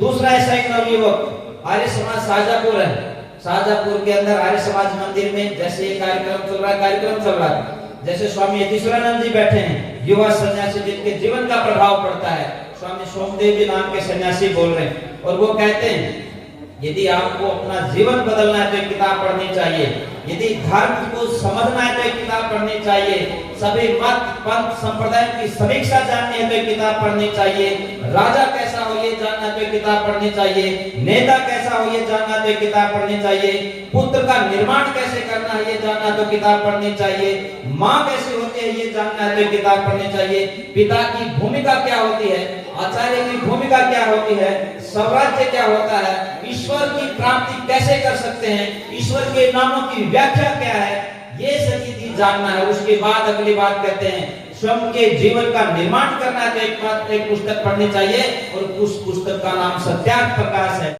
दूसरा ऐसा एक नवयुवक आर्य समाज शाहजहांपुर है, शाहजहांपुर के अंदर आर्य समाज मंदिर में जैसे ये कार्यक्रम चल रहा है, जैसे स्वामी यतीश्वरानंद जी बैठे हैं, युवा सन्यासी जिनके जीवन का प्रभाव पड़ता है, स्वामी सोमदेव जी नाम के सन्यासी बोल रहे हैं और वो कहते हैं यदि आपको अपना जीवन बदलना है तो एक किताब पढ़नी चाहिए, यदि धर्म को समझना है तो एक किताब पढ़नी चाहिए, सभी मत पंथ संप्रदाय की समीक्षा जाननी है तो एक किताब पढ़नी चाहिए, राजा कैसा हो ये जानना तो एक किताब पढ़नी चाहिए, नेता कैसा हो ये जानना तो एक किताब पढ़नी चाहिए, पुत्र का निर्माण कैसे करना है ये जानना तो किताब पढ़नी चाहिए, माँ कैसे होती है ये जानना है तो एक किताब पढ़नी चाहिए, पिता की भूमिका क्या होती है, आचार्य की भूमिका क्या होती है, स्वराज्य क्या होता है, ईश्वर की प्राप्ति कैसे कर सकते हैं, ईश्वर के नामों की व्याख्या क्या है, ये सभी चीज जानना है। उसके बाद अगली बात कहते हैं स्वयं के जीवन का निर्माण करना है तो एक पुस्तक पढ़नी चाहिए और उस पुस्तक का नाम सत्यार्थ प्रकाश है।